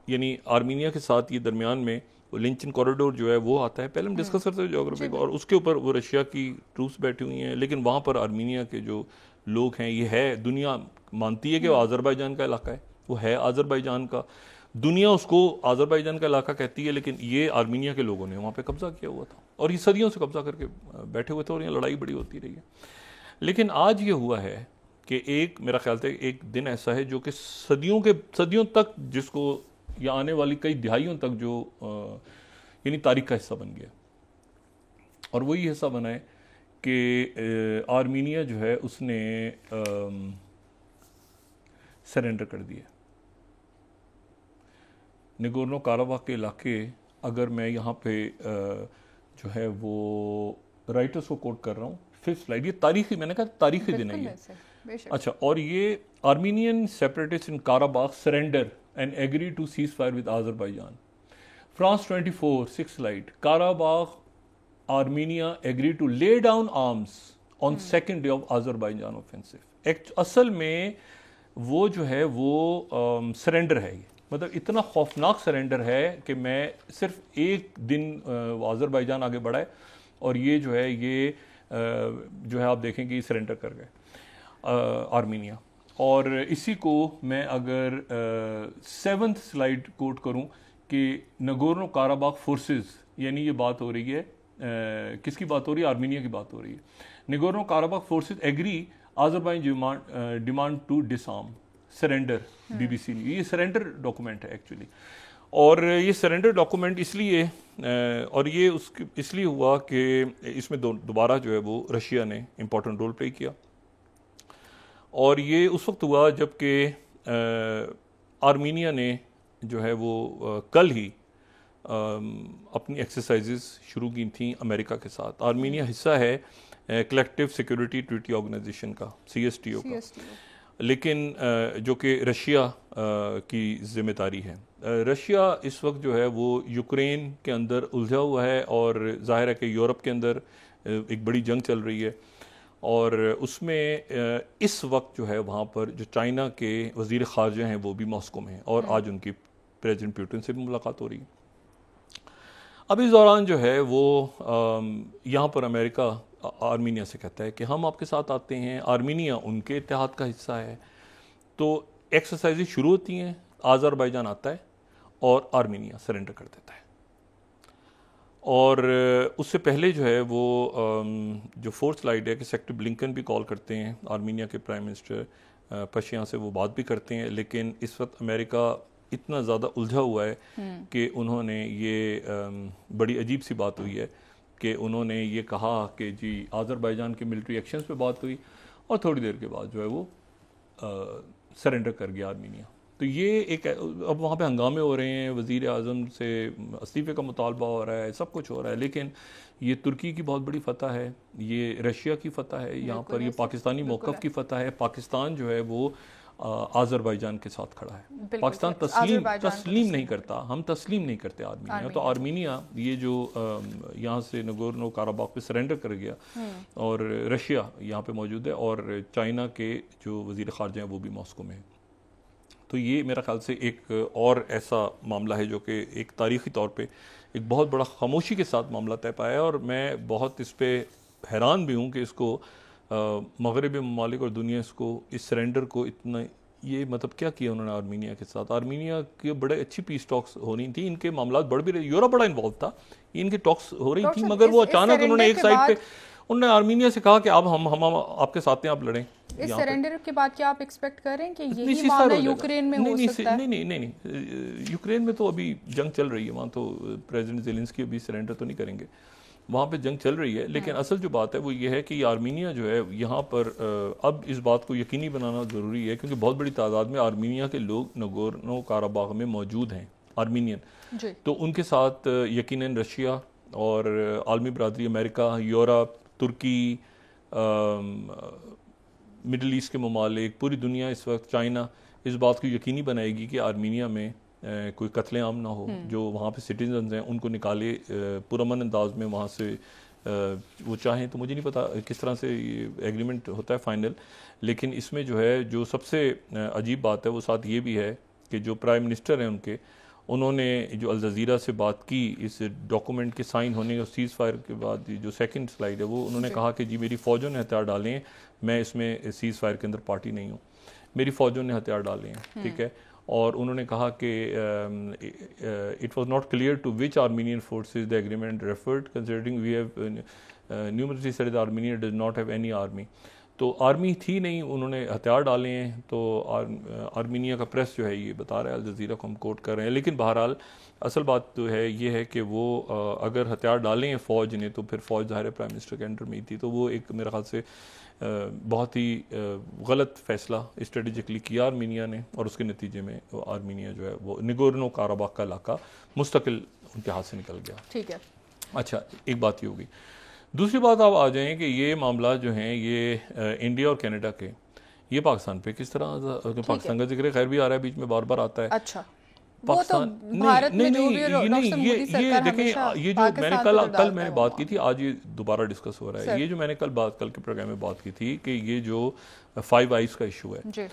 S2: यानी आर्मीनिया के साथ ये दरमियान में वो लिंचन कॉरिडोर जो है वो आता है। पहले हम डिस्कस करते थे ज्योग्राफी को, और उसके ऊपर वो रशिया की ट्रूप्स बैठी हुई हैं, लेकिन वहाँ पर आर्मीनिया के जो लोग हैं, ये है, दुनिया मानती है कि वो आज़रबाईजान का इलाका है, वो है आज़रबाईजान का, दुनिया उसको आज़रबाईजान का इलाका कहती है, लेकिन ये आर्मीनिया के लोगों ने वहाँ पे कब्जा किया हुआ था, और ये सदियों से कब्जा करके बैठे हुए थे, और यहाँ लड़ाई बड़ी होती रही है। लेकिन आज ये हुआ है कि एक, मेरा ख्याल है एक दिन ऐसा है जो कि सदियों तक, जिसको या आने वाली कई दिहाइयों तक जो यानी तारीख का हिस्सा बन गया, और वही हिस्सा बना है कि आर्मीनिया जो है उसने सरेंडर कर दिया। निगोर्नो काराबाख के इलाके, अगर मैं यहाँ पे जो है वो राइटर्स को कोट कर रहा हूँ, 5th स्लाइड, ये तारीखी, मैंने कहा तारीखी दिन है ये। अच्छा, और ये Armenian separatist in Karabakh surrender and agree to cease fire with Azerbaijan. France 24, 6th slide, Karabakh Armenia agree to lay down arms on 2nd day of Azerbaijan offensive. असल में वो जो है वो सरेंडर है, ये मतलब इतना खौफनाक सरेंडर है कि मैं सिर्फ एक दिन आज़रबाईजान आगे बढ़ा है, और ये जो है ये जो है आप देखेंगे ये सरेंडर कर गए आर्मीनिया। और इसी को मैं अगर 7th स्लाइड कोट करूं कि नगोर्नो काराबाख फोर्सेस, यानी ये बात हो रही है किसकी बात हो रही है, आर्मीनिया की बात हो रही है। Nagorno Karabakh forces agree Azerbaijan demand to disarm surrender, BBC ने, ये सरेंडर डॉक्यूमेंट है एक्चुअली। और ये सरेंडर डॉक्यूमेंट इसलिए और ये इसलिए हुआ कि इसमें दोबारा जो है वो रशिया ने इम्पोर्टेंट रोल प्ले किया, और ये उस वक्त हुआ जबकि आर्मीनिया ने जो है वो कल ही अपनी एक्सरसाइजेस शुरू की थी अमेरिका के साथ। आर्मीनिया हिस्सा है कलेक्टिव सिक्योरिटी ट्रीटी ऑर्गेनाइजेशन का, CSTO का, लेकिन जो कि रशिया की जिम्मेदारी है। रशिया इस वक्त जो है वो यूक्रेन के अंदर उलझा हुआ है और जाहिर है कि यूरोप के अंदर एक बड़ी जंग चल रही है और उसमें इस वक्त जो है वहाँ पर जो चाइना के वज़ीर ख़ारजा हैं वो भी मॉस्को में हैं और आज उनकी प्रेसिडेंट पुतिन से भी मुलाकात हो रही है। अब इस दौरान जो है वो यहाँ पर अमेरिका आर्मीनिया से कहता है कि हम आपके साथ आते हैं। आर्मीनिया उनके इत्तेहाद का हिस्सा है, तो एक्सरसाइजेज शुरू होती हैं, आज़रबाईजान आता है और आर्मीनिया सरेंडर कर देता है। और उससे पहले जो है वो जो फोर्थ स्लाइड है कि सेक्रेटरी ब्लिंकन भी कॉल करते हैं आर्मीनिया के प्राइम मिनिस्टर पशियान से, वो बात भी करते हैं, लेकिन इस वक्त अमेरिका इतना ज़्यादा उलझा हुआ है कि उन्होंने ये बड़ी अजीब सी बात हुई है कि उन्होंने ये कहा कि जी आज़रबाईजान के मिलिट्री एक्शंस पे बात हुई और थोड़ी देर के बाद जो है वो सरेंडर कर गया आर्मीनिया। तो ये एक, अब वहाँ पे हंगामे हो रहे हैं, वज़ीर आज़म से इस्तीफ़े का मुतालबा हो रहा है, सब कुछ हो रहा है, लेकिन ये तुर्की की बहुत बड़ी फतह है, ये रशिया की फतह है, यहाँ पर ये पाकिस्तानी मौक़िफ़ की फतह है। पाकिस्तान जो है वो आज़रबाईजान के साथ खड़ा है। पाकिस्तान तस्लीम नहीं करता, हम तस्लीम नहीं करते आर्मीनिया। तो आर्मीनिया ये जो यहाँ से नगोर्नो काराबाख पे सरेंडर कर गया और रशिया यहाँ पे मौजूद है और चाइना के जो वज़ीर ख़ारजा हैं वो भी मॉस्को में है। तो ये मेरा ख्याल से एक और ऐसा मामला है जो कि एक तारीख़ी तौर पे एक बहुत बड़ा खामोशी के साथ मामला तय पाया है और मैं बहुत इस पर हैरान भी हूँ कि इसको मगरबी ममालिक और दुनिया इसको, इस सरेंडर को इतना, ये मतलब क्या किया उन्होंने आर्मीनिया के साथ। आर्मीनिया की बड़े अच्छी पीस टॉक्स होनी थी, इनके मामला बढ़ भी रहे, यूरोप बड़ा इन्वॉल्व था, इनकी टॉक्स हो रही थी, मगर वो अचानक उन्होंने एक साइड पे उन्होंने आर्मीनिया से कहा कि अब हम आपके साथ हैं, आप लड़ें।
S1: इस सरेंडर के बाद क्या आप एक्सपेक्ट करें कि यही मामला यूक्रेन में हो सकता है?
S2: नहीं, यूक्रेन में तो अभी जंग चल रही है, वहाँ तो प्रेसिडेंट ज़ेलेंस्की अभी सरेंडर तो नहीं करेंगे, वहाँ पे जंग चल रही है। लेकिन असल जो बात है वो ये है कि आर्मीनिया जो है यहाँ पर अब इस बात को यकीनी बनाना ज़रूरी है क्योंकि बहुत बड़ी तादाद में आर्मीनिया के लोग नगोर्नो काराबाख में मौजूद हैं, आर्मीनियन। तो उनके साथ यकीनन रशिया और आलमी बरादरी, अमेरिका, यूरोप, तुर्की, मिडल ईस्ट के ममालिक, पूरी दुनिया इस वक्त, चाइना, इस बात को यकीनी बनाएगी कि आर्मीनिया में कोई कत्लेआम ना हो, जो वहाँ पे सिटीजन्स हैं उनको निकाले पुरअमन अंदाज में वहाँ से वो चाहें। तो मुझे नहीं पता किस तरह से ये एग्रीमेंट होता है फाइनल, लेकिन इसमें जो है जो सबसे अजीब बात है वो साथ ये भी है कि जो प्राइम मिनिस्टर हैं उन्होंने जो अल जज़ीरा से बात की इस डॉक्यूमेंट के साइन होने और सीज़ फायर के बाद, जो सेकंड स्लाइड है वो उन्होंने कहा कि जी मेरी फ़ौजों ने हथियार डाले हैं, मैं इसमें सीज़ फायर के अंदर पार्टी नहीं हूँ, मेरी फ़ौजों ने हथियार डाले हैं, ठीक है। और उन्होंने कहा कि it was not clear to which Armenian forces the agreement referred considering we have numerously said the Armenia does not have any army. तो आर्मी थी नहीं, उन्होंने हथियार डाले हैं। तो आर्मीनिया का प्रेस जो है ये बता रहा है, अल जज़ीरा को हम कोट कर रहे हैं, लेकिन बहरहाल असल बात तो है ये है कि वो अगर हथियार डाले हैं फ़ौज ने तो फिर फ़ौज ज़ाहिर प्राइम मिनिस्टर के अंडर में ही थी। तो वो एक मेरे ख्याल से बहुत ही गलत फ़ैसला स्ट्रेटेजिकली किया आर्मीनिया ने और उसके नतीजे में वो आर्मीनिया जो है वो निगोर्नो काराबाख का इलाका मुस्तकिल उनके हाथ से निकल गया।
S1: ठीक है,
S2: अच्छा, एक बात ये होगी। दूसरी बात आप आ जाएं कि ये मामला जो हैं ये इंडिया और कनाडा के, ये पाकिस्तान पे किस तरह, पाकिस्तान का जिक्र खैर भी आ रहा है बीच में, बार बार आता है।
S1: अच्छा, पाकिस्तान भारत में जो भी
S2: ये देखें, ये जो मैंने कल मैंने बात की थी, आज ये दोबारा डिस्कस हो रहा है। ये जो मैंने कल के प्रोग्राम में बात की थी कि ये जो 5 आइज का इशू है,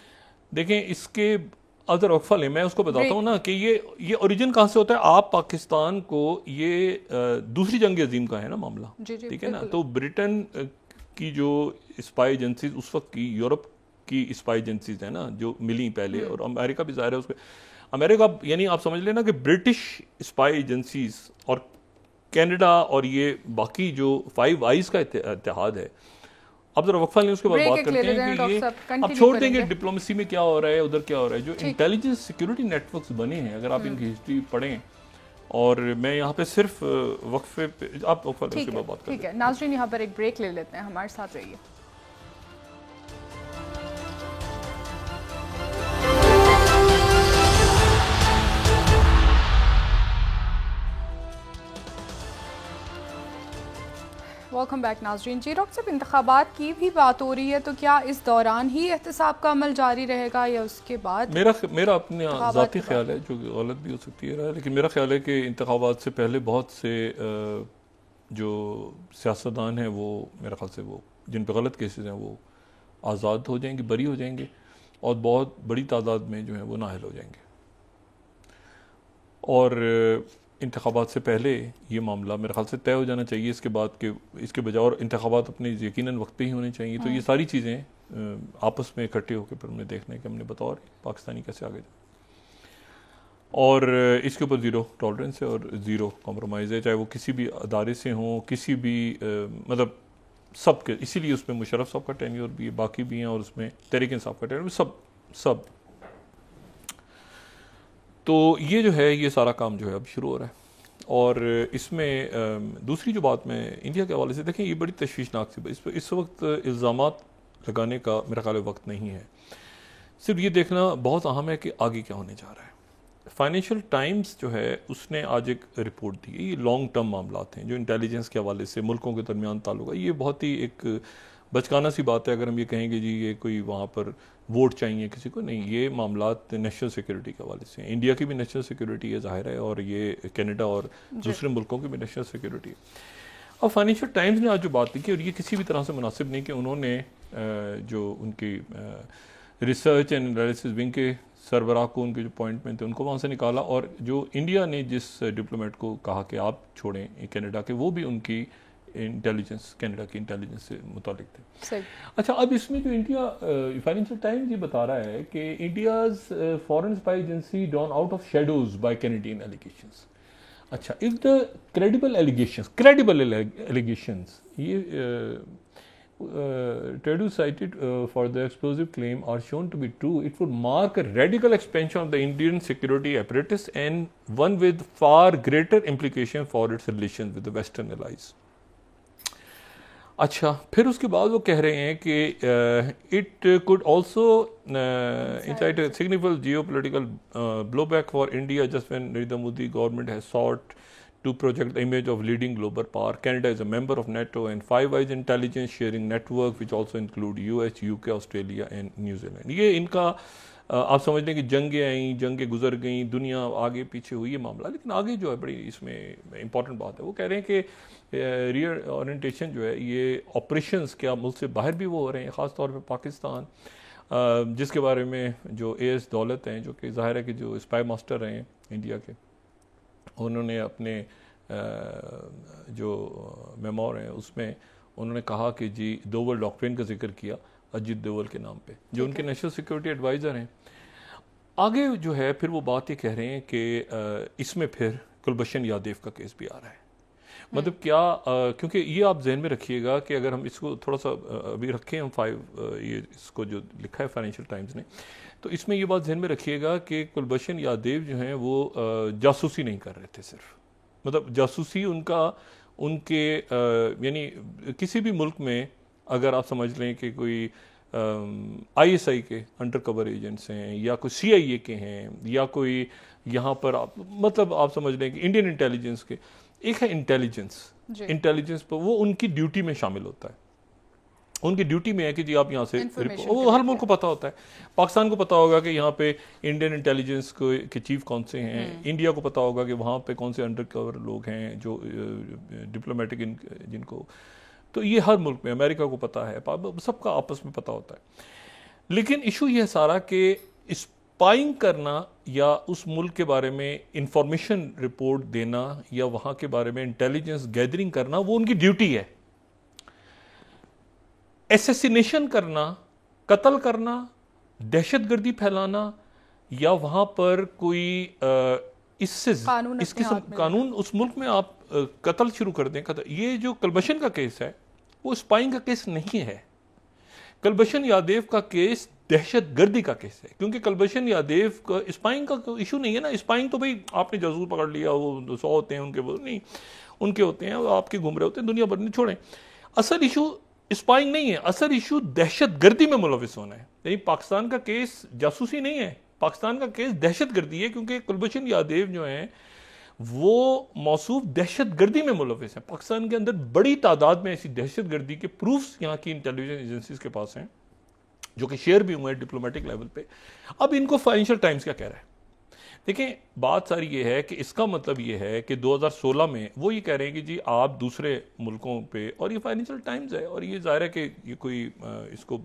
S2: देखें इसके अदर वक्फा ले, मैं उसको बताता हूँ ना कि ये ओरिजिन कहाँ से होता है। आप पाकिस्तान को, ये दूसरी जंग अजीम का है ना मामला, ठीक है ना। तो ब्रिटेन की जो स्पाई एजेंसीज उस वक्त की, यूरोप की स्पाई एजेंसीज है ना जो मिली पहले, और अमेरिका भी ज़ाहिर है उसके, अमेरिका यानी आप समझ लेना कि ब्रिटिश स्पाई एजेंसीज और कनाडा और ये बाकी जो 5 आइज का इत्तेहाद है। अब जरा वक्फा लें, उसके बाद बात करते हैं कि ये अब छोड़ देंगे डिप्लोमेसी में क्या हो रहा है, उधर क्या हो रहा है। जो इंटेलिजेंस सिक्योरिटी नेटवर्क्स बने हैं, अगर आप इनकी हिस्ट्री पढ़ें, और मैं यहाँ पे सिर्फ वक्फे पे, आप वक्फा लें उसके बाद बात करें।
S1: ठीक है नाज़रीन, यहाँ पर एक ब्रेक ले लेते हैं, हमारे साथ रहिए। वेलकम बैक नाज़रीन। जी डॉक्टर साहब, इंतखाबात की भी बात हो रही है, तो क्या इस दौरान ही एहतसाब का अमल जारी रहेगा या उसके बाद?
S2: मेरा अपना ज़ाती ख्याल है, जो गलत भी हो सकती है, लेकिन मेरा ख्याल है कि इंतखाबात से पहले बहुत से जो सियासतदान हैं वो मेरे ख्याल से वो जिन पे गलत केसेस हैं वो आज़ाद हो जाएंगे, बरी हो जाएंगे, और बहुत बड़ी तादाद में जो है वो नाअहल हो जाएंगे। और इंतखाबात से पहले ये मामला मेरे ख्याल से तय हो जाना चाहिए। इसके बाद के इसके बजाय, और इंतखाबात अपने यकीनन वक्त पे ही होने चाहिए। तो ये सारी चीज़ें आपस में इकट्ठे होकर फिर हमने देखने के हमने बतौर पाकिस्तानी कैसे आगे जाए, और इसके ऊपर ज़ीरो टॉलरेंस है और ज़ीरो कॉम्प्रोमाइज़ है, चाहे वो किसी भी अदारे से हों, किसी भी मतलब सब के। इसीलिए उसमें मुशर्रफ साहब का टेन्योर भी है, बाकी भी हैं, और उसमें तहरीक इंसाफ का टेन्योर, सब। तो ये जो है ये सारा काम जो है अब शुरू हो रहा है। और इसमें दूसरी जो बात मैं इंडिया के हवाले से, देखें ये बड़ी तशवीशनाक सी इस वक्त इल्ज़ामात लगाने का मेरा ख्याल वक्त नहीं है। सिर्फ ये देखना बहुत अहम है कि आगे क्या होने जा रहा है। फाइनेंशियल टाइम्स जो है उसने आज एक रिपोर्ट दी है। ये लॉन्ग टर्म मामला हैं जो इंटेलिजेंस के हवाले से मुल्कों के दरमियान ताल्लुक है। ये बहुत ही एक बचकाना सी बात है अगर हम ये कहेंगे जी ये कोई वहाँ पर वोट चाहिए किसी को, नहीं। ये मामलात नेशनल सिक्योरिटी के हवाले से हैं। इंडिया की भी नेशनल सिक्योरिटी है ज़ाहिर है, और ये कनाडा और दूसरे मुल्कों की भी नेशनल सिक्योरिटी है। और फाइनेंशियल टाइम्स ने आज जो बात की, और ये किसी भी तरह से मुनासिब नहीं कि उन्होंने जो उनकी रिसर्च एंड एनालिसिस विंग के सरबराह को उनके जो अपॉइंटमेंट थे उनको वहाँ से निकाला, और जो इंडिया ने जिस डिप्लोमेट को कहा कि आप छोड़ें कनाडा के, वो भी उनकी इंटेलिजेंस, कनाडा की इंटेलिजेंस से मुतालिक थे। सही। अच्छा, अब इसमें जो इंडिया फाइनेंशियल टाइम्स ये बता रहा है कि India's foreign spy agency drawn out of shadows by Canadian allegations. अच्छा, इफ द क्रेडिबल एलिगेशंस ये Trudeau cited for the explosive claim are shown to be true, it would mark a radical expansion of the Indian security apparatus and one with far greater implication for its relations with the Western allies. अच्छा, फिर उसके बाद वो कह रहे हैं कि it could also incite a significant geopolitical blowback for India just when Narendra Modi government has sought to project the image of leading global power. Canada is a member of NATO and Five Eyes intelligence sharing network, which also include US, UK, Australia and New Zealand. ये इनका आप समझ लें कि जंगें आई, जंगें गुजर गई, दुनिया आगे पीछे हुई, ये मामला। लेकिन आगे जो है बड़ी इसमें इंपॉर्टेंट बात है, वो कह रहे हैं कि रीओरिएंटेशन जो है ये ऑपरेशंस क्या मुल्क से बाहर भी वो हो रहे हैं, ख़ास तौर पे पाकिस्तान, जिसके बारे में जो AS दौलत हैं, जो कि ज़ाहिर है कि जो स्पाई मास्टर रहे हैं इंडिया के, उन्होंने अपने जो मेमोर हैं उसमें उन्होंने कहा कि जी दोवल डॉक्ट्रिन का जिक्र किया अजीत दोवल के नाम पे, जो उनके नेशनल सिक्योरिटी एडवाइज़र हैं। आगे जो है फिर वो बात ये कह रहे हैं कि इसमें फिर कुलभूषण यादव का केस भी आ रहा है। मतलब क्या क्योंकि ये आप जहन में रखिएगा कि अगर हम इसको थोड़ा सा अभी रखें हम ये इसको जो लिखा है फाइनेंशियल टाइम्स ने, तो इसमें ये बात जहन में रखिएगा कि कुलभूषण यादव जो हैं वो जासूसी नहीं कर रहे थे सिर्फ, मतलब जासूसी उनके यानी किसी भी मुल्क में अगर आप समझ लें कि कोई ISI के अंडर कवर एजेंट्स हैं या कोई CIA के हैं या कोई यहाँ पर मतलब आप समझ लें कि इंडियन इंटेलिजेंस के, एक है इंटेलिजेंस पर वो उनकी ड्यूटी में शामिल होता है। उनकी ड्यूटी में है कि जी आप यहाँ से, वो हर मुल्क को पता होता है। पाकिस्तान को पता होगा कि यहाँ पे इंडियन इंटेलिजेंस के चीफ कौन से हैं, इंडिया को पता होगा कि वहाँ पे कौन से अंडर कवर लोग हैं जो डिप्लोमेटिक जिनको, तो ये हर मुल्क में, अमेरिका को पता है, सबका आपस में पता होता है। लेकिन इशू ये है सारा कि स्पाइंग करना या उस मुल्क के बारे में इंफॉर्मेशन रिपोर्ट देना या वहाँ के बारे में इंटेलिजेंस गैदरिंग करना, वो उनकी ड्यूटी है। एसेसिनेशन करना, कत्ल करना, दहशतगर्दी फैलाना या वहां पर कोई इस किस्म कानून उस मुल्क में आप कत्ल शुरू कर दें, ये जो कुलभूषण का केस है वो स्पाइंग का केस नहीं है। कुलभूषण यादव का केस दहशतगर्दी का केस है, क्योंकि कुलभूषण यादव का स्पाइंग का इशू नहीं है ना। स्पाइंग तो भाई आपने जासूस पकड़ लिया, वो 100 होते हैं उनके, वो नहीं उनके होते हैं, वो आपके घूम रहे होते हैं दुनिया भर में, छोड़ें। असल इशू स्पाइंग नहीं है, असल इशू दहशतगर्दी में मुलविस होना है। यानी पाकिस्तान का केस जासूसी नहीं है, पाकिस्तान का केस दहशतगर्दी है, क्योंकि कुलभूषण यादव जो हैं वो मौसूफ दहशत गर्दी में मुलविस हैं। पाकिस्तान के अंदर बड़ी तादाद में ऐसी दहशत गर्दी के प्रूफ्स यहाँ की इंटेलिजेंस एजेंसीज के पास हैं, जो कि शेयर भी हुए हैं डिप्लोमेटिक लेवल पे। अब इनको फाइनेंशियल टाइम्स क्या कह रहा है? देखिए, बात सारी ये है कि इसका मतलब ये है कि 2016 में वो ये कह रहे हैं कि जी आप दूसरे मुल्कों पे, और ये फाइनेंशियल टाइम्स है और ये जाहिर है कि ये कोई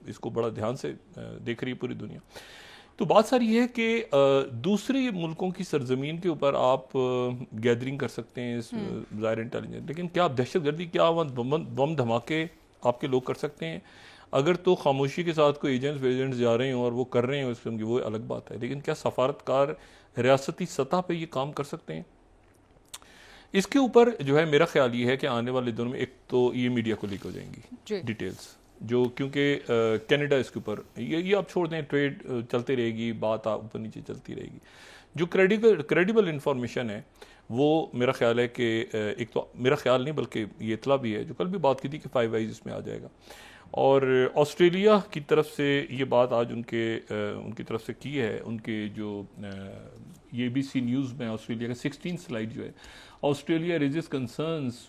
S2: इसको बड़ा ध्यान से देख रही है पूरी दुनिया। तो बात सारी ये है कि दूसरे मुल्कों की सरजमीन के ऊपर आप गैदरिंग कर सकते हैं ज़ाहिर इंटेलिजेंस, लेकिन क्या आप दहशतगर्दी, क्या बम धमाके आपके लोग कर सकते हैं? अगर तो खामोशी के साथ कोई एजेंट्स जा रहे हैं और वो कर रहे हैं उस फिल्म की, वो अलग बात है, लेकिन क्या सफारतकार रियासती सतह पे ये काम कर सकते हैं? इसके ऊपर जो है मेरा ख्याल ये है कि आने वाले दिनों में एक तो ये मीडिया को लीक हो जाएंगी डिटेल्स, जो क्योंकि कनाडा इसके ऊपर ये आप छोड़ दें, ट्रेड चलती रहेगी, बात ऊपर नीचे चलती रहेगी। जो क्रेडिबल इंफॉर्मेशन है वो मेरा ख्याल है कि एक तो मेरा ख्याल नहीं बल्कि ये इतला भी है, जो कल भी बात की थी कि 5 आइज इसमें आ जाएगा। और ऑस्ट्रेलिया की तरफ से ये बात आज उनकी तरफ से की है, उनके जो ये ABC न्यूज़ में ऑस्ट्रेलिया का 16 स्लाइड जो है, Australia raises concerns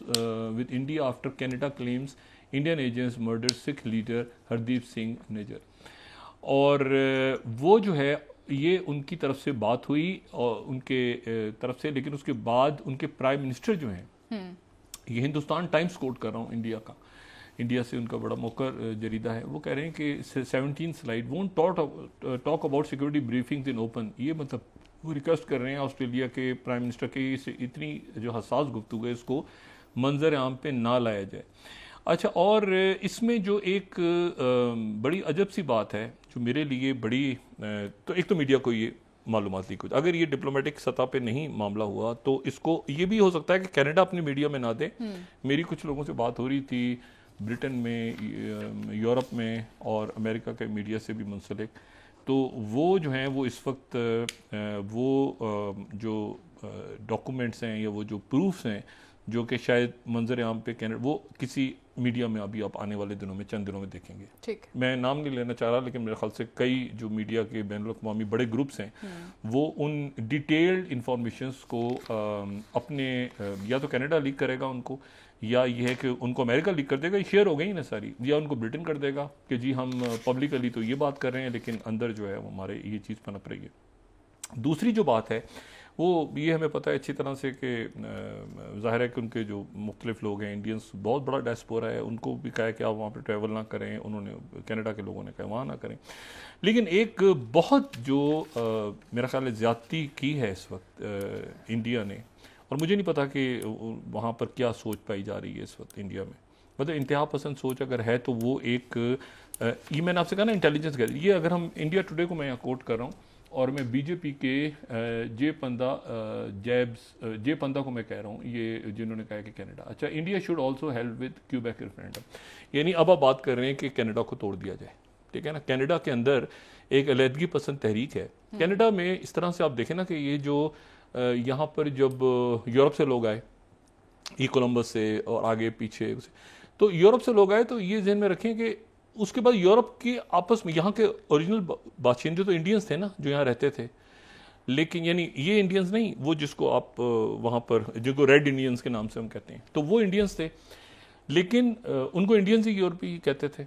S2: with India after Canada claims Indian agents murder Sikh leader Hardeep Singh Nijjar. और वो जो है ये उनकी तरफ से बात हुई और उनके तरफ से, लेकिन उसके बाद उनके प्राइम मिनिस्टर जो हैं, ये हिंदुस्तान टाइम्स कोट कर रहा हूँ इंडिया से उनका बड़ा मोकर जरीदा है, वो कह रहे हैं कि 17 slide won't talk about security briefings in open. ये मतलब वो रिक्वेस्ट कर रहे हैं ऑस्ट्रेलिया के प्राइम मिनिस्टर के इतनी जो हसास गुफ्तगू है इसको मंजर आम पे ना लाया जाए। अच्छा, और इसमें जो एक बड़ी अजब सी बात है जो मेरे लिए बड़ी, तो एक तो मीडिया को ये मालूमात लीक हो, अगर ये डिप्लोमेटिक सतह पे नहीं मामला हुआ तो इसको ये भी हो सकता है कि कनाडा अपनी मीडिया में ना दे। मेरी कुछ लोगों से बात हो रही थी ब्रिटेन में, यूरोप में और अमेरिका के मीडिया से भी मुंसलिक, तो वो जो हैं वो इस वक्त वो जो डॉक्यूमेंट्स हैं या वो जो प्रूफ्स हैं जो कि शायद मंजर आम पे कनाडा, वो किसी मीडिया में अभी आप आने वाले दिनों में चंद दिनों में देखेंगे। ठीक, मैं नाम नहीं लेना चाह रहा, लेकिन मेरे ख्याल से कई जो मीडिया के बैनुल-अक़वामी बड़े ग्रुप्स हैं वो उन डिटेल्ड इंफॉर्मेशंस को अपने या तो कनाडा लीक करेगा उनको, या ये है कि उनको अमेरिका लीक कर देगा, ये शेयर हो गई ना सारी, या उनको ब्रिटेन कर देगा कि जी हम पब्लिकली तो ये बात कर रहे हैं लेकिन अंदर जो है वो हमारे ये चीज़ पनप रही है। दूसरी जो बात है वो ये हमें पता है अच्छी तरह से कि ज़ाहिर है कि उनके जो मुख्तलिफ लोग हैं, इंडियंस बहुत बड़ा डायस्पोरा है, उनको भी कहा कि आप वहाँ पर ट्रैवल ना करें, उन्होंने कनाडा के लोगों ने कहा वहाँ ना करें। लेकिन एक बहुत जो मेरा ख्याल है ज़्यादती की है इस वक्त इंडिया ने, और मुझे नहीं पता कि वहाँ पर क्या सोच पाई जा रही है इस वक्त इंडिया में, मतलब इंतहा पसंद सोच अगर है तो वो एक ये मैंने आपसे कहा ना इंटेलिजेंस का, ये अगर हम इंडिया टुडे को मैं यहाँ कोट कर रहा हूँ और मैं बीजेपी के जे पंदा को मैं कह रहा हूँ, ये जिन्होंने कहा कि कनाडा, अच्छा India should also help with Quebec referendum, यानी अब आप बात कर रहे हैं कि कनाडा को तोड़ दिया जाए, ठीक है ना। कनाडा के अंदर एक अलहदगी पसंद तहरीक है। कनाडा में इस तरह से आप देखें ना कि ये जो यहाँ पर जब यूरोप से लोग आए, ये कोलंबस से और आगे पीछे से, तो यूरोप से लोग आए तो ये जहन में रखें कि उसके बाद यूरोप के आपस में यहाँ के ओरिजिनल बाशिंदे तो इंडियंस थे ना जो यहाँ रहते थे, लेकिन यानी ये इंडियंस नहीं, वो जिसको आप वहाँ पर जिनको रेड इंडियंस के नाम से हम कहते हैं, तो वो इंडियंस थे, लेकिन उनको इंडियंस ही यूरोपी कहते थे,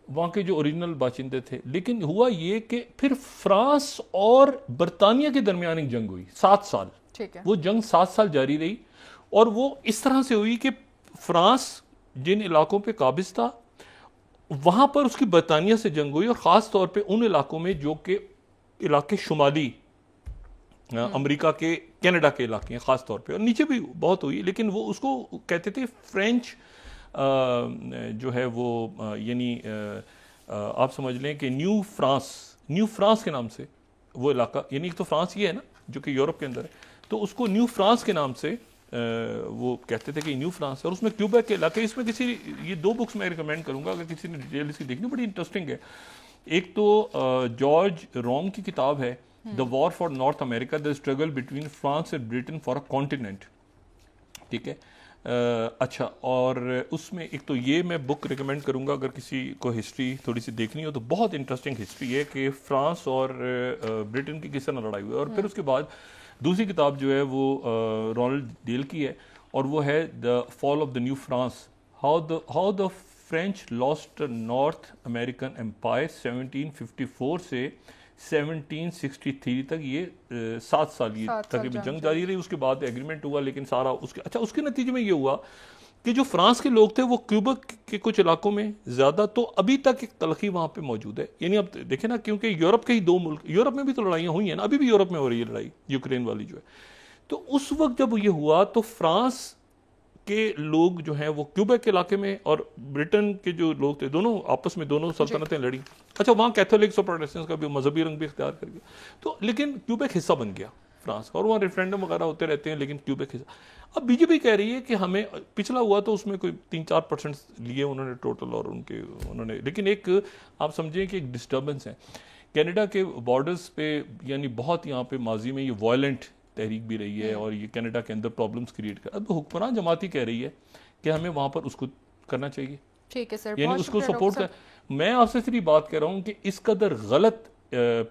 S2: वहाँ के जो ओरिजिनल बाशिंदे थे। लेकिन हुआ ये कि फिर फ्रांस और बरतानिया के दरमियान एक जंग हुई 7 साल, ठीक है, वो जंग 7 साल जारी रही, और वो इस तरह से हुई कि फ्रांस जिन इलाकों पे काबिज था वहाँ पर उसकी बरतानिया से जंग हुई, और ख़ास तौर पे उन इलाकों में जो कि इलाके शुमाली अमेरिका के कनाडा के इलाके हैं ख़ास तौर पे, और नीचे भी बहुत हुई, लेकिन वो उसको कहते थे फ्रेंच जो है वो यानी आप समझ लें कि न्यू फ्रांस के नाम से वो इलाका, यानी एक तो फ्रांस ये है ना जो कि यूरोप के अंदर है, तो उसको न्यू फ्रांस के नाम से वो कहते थे कि न्यू फ्रांस, और उसमें क्यूबेक के इलाके, इसमें किसी ये 2 बुक्स मैं रिकमेंड करूंगा अगर किसी ने डिटेल इसकी देखनी, बड़ी इंटरेस्टिंग है। एक तो जॉर्ज रोम की किताब है the war for north America, the struggle between France and Britain for a continent, ठीक है। अच्छा, और उसमें एक तो ये मैं बुक रिकमेंड करूंगा अगर किसी को हिस्ट्री थोड़ी सी देखनी हो तो, बहुत इंटरेस्टिंग हिस्ट्री है कि फ्रांस और ब्रिटेन की किस तरह लड़ाई हुई, और फिर उसके बाद दूसरी किताब जो है वो रोनाल्ड डेल की है और वो है the fall of the new France, how the French lost North American empire 1754 से 1763 तक। ये 7 साल ये तकरीबन जंग जारी रही, उसके बाद एग्रीमेंट हुआ, लेकिन सारा उसके नतीजे में ये हुआ कि जो फ्रांस के लोग थे वो क्यूबेक के कुछ इलाकों में ज़्यादा, तो अभी तक एक तलखी वहाँ पे मौजूद है। यानी अब देखें ना, क्योंकि यूरोप के ही 2 मुल्क, यूरोप में भी तो लड़ाइयाँ हुई हैं ना, अभी भी यूरोप में हो रही है लड़ाई, यूक्रेन वाली जो है। तो उस वक्त जब ये हुआ तो फ्रांस के लोग जो हैं वो क्यूबेक के इलाके में, और ब्रिटेन के जो लोग थे, दोनों आपस में दोनों सल्तनतें लड़ी। अच्छा, वहाँ कैथोलिक्स और प्रोटेस्टेंट्स का भी मजहबी रंग भी इख्तियार कर गया, तो लेकिन क्यूबेक हिस्सा बन गया फ्रांस का, और वहाँ रेफरेंडम वगैरह होते रहते हैं, लेकिन क्यूबेक हिस्सा। अब बीजेपी कह रही है कि हमें, पिछला हुआ तो उसमें कोई 3-4% लिए उन्होंने टोटल, और उन्होंने लेकिन एक आप समझें कि एक डिस्टर्बेंस है कनाडा के बॉर्डर्स पे, यानी बहुत यहाँ पे माजी में ये वायलेंट तहरीक भी रही है, और ये कनाडा के अंदर प्रॉब्लम्स क्रिएट कर। अब हुक्मरान जमाती कह रही है कि हमें वहाँ पर उसको करना चाहिए,
S1: ठीक है सर,
S2: यानी उसको सपोर्ट कर। मैं आपसे सिर्फ बात कर रहा हूँ कि इस कदर गलत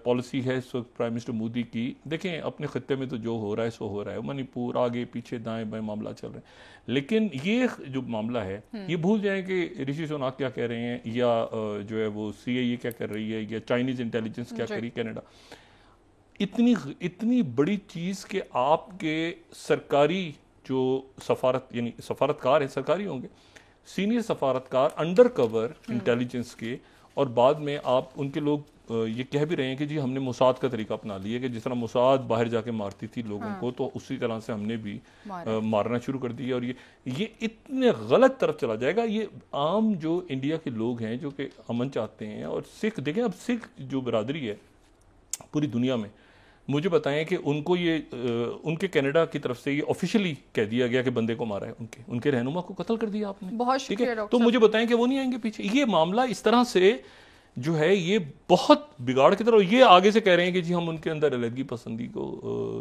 S2: पॉलिसी है इस वक्त प्राइम मिनिस्टर मोदी की। देखें अपने खत्ते में तो जो हो रहा है सो हो रहा है, मणिपुर आगे पीछे दाएं बाएं मामला चल रहे हैं, लेकिन ये जो मामला है ये भूल जाएं कि ऋषि सुनाक क्या कह रहे हैं, या जो है वो CIA क्या कर रही है, या चाइनीज इंटेलिजेंस क्या कर रही है कनाडा। इतनी बड़ी चीज़ कि आपके सरकारी जो सफारत, यानी सफारतकार है, सरकारी होंगे, सीनियर सफारतकार अंडर कवर इंटेलिजेंस के, और बाद में आप उनके लोग ये कह भी रहे हैं कि जी हमने मुसाद का तरीका अपना लिया, कि जिस तरह मुसाद बाहर जाके मारती थी लोगों को, तो उसी तरह से हमने भी मारना शुरू कर दिया। और ये इतने गलत तरफ चला जाएगा। ये आम जो इंडिया के लोग हैं जो कि अमन चाहते हैं, और सिख, देखें अब सिख जो बरादरी है पूरी दुनिया में, मुझे बताएं कि उनको ये उनके कनाडा की तरफ से ये ऑफिशियली कह दिया गया कि बंदे को मारा है, उनके रहनुमा को कत्ल कर दिया आपने,
S1: बहुत
S2: ठीक है।
S1: शुक्रिया
S2: तो मुझे बताएं कि वो नहीं आएंगे पीछे। ये मामला इस तरह से जो है ये बहुत बिगाड़ की तरह, ये आगे से कह रहे हैं कि जी हम उनके अंदर अलहदगी पसंदी को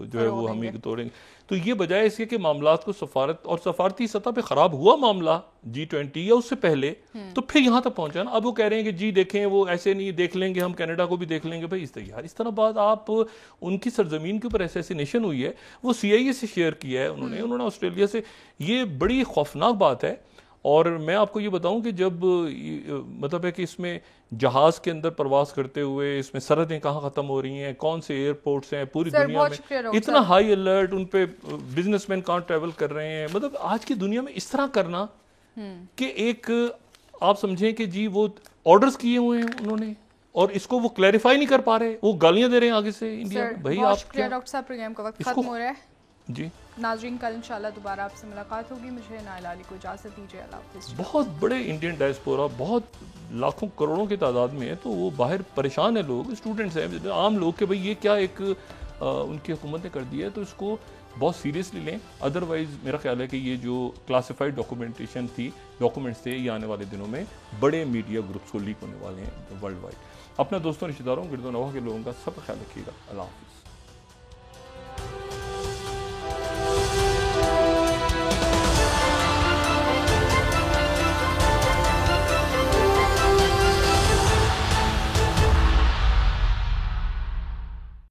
S2: जो है वो हम ही तोड़ेंगे। तो ये बजाय इसके कि मामलात को सफारत और सफारती सतह पे खराब हुआ मामला G20 या उससे पहले, तो फिर यहाँ तक पहुंचा ना। अब वो कह रहे हैं कि जी देखें वो ऐसे नहीं, देख लेंगे हम कनाडा को भी देख लेंगे। भाई इस तरह बात, आप उनकी सरजमीन के ऊपर असैसिनेशन हुई है, वो CIA से शेयर किया है उन्होंने ऑस्ट्रेलिया से। ये बड़ी खौफनाक बात है। और मैं आपको ये बताऊं कि जब मतलब है कि इसमें जहाज के अंदर प्रवास करते हुए इसमें सरहदें कहाँ खत्म हो रही हैं, कौन से एयरपोर्ट्स हैं पूरी दुनिया में, इतना हाई अलर्ट, उन पे बिजनेसमैन कहाँ ट्रैवल कर रहे हैं। मतलब आज की दुनिया में इस तरह करना कि एक आप समझें कि जी वो ऑर्डर्स किए हुए हैं उन्होंने, और इसको वो क्लैरिफाई नहीं कर पा रहे, वो गालियां दे रहे हैं आगे से इंडिया में। भाई आप
S1: शुक्रिया डॉक्टर साहब, प्रोग्राम का वक्त खत्म हो रहा है
S2: जी।
S1: नाजरीन, कल इंशाल्लाह दोबारा आपसे मुलाकात होगी। मुझे नाइला अली को इजाज़त दीजिए। अल्लाह हाफ़िज़।
S2: बहुत बड़े इंडियन डायस्पोरा, बहुत लाखों करोड़ों की तादाद में है, तो वो बाहर परेशान है लोग, स्टूडेंट्स हैं, आम लोग, कि भाई ये क्या एक उनकी हुकूमत ने कर दिया है, तो इसको बहुत सीरियसली लें। अदरवाइज़ मेरा ख्याल है कि ये जो क्लासिफाइड डॉक्यूमेंट्स थे, ये आने वाले दिनों में बड़े मीडिया ग्रुप्स को लीक होने वाले हैं वर्ल्ड वाइड। अपना दोस्तों, रिश्तेदारों, गिरदो नवाह के लोगों का सब ख्याल रखिएगा। अल्लाह हाफ़िज़।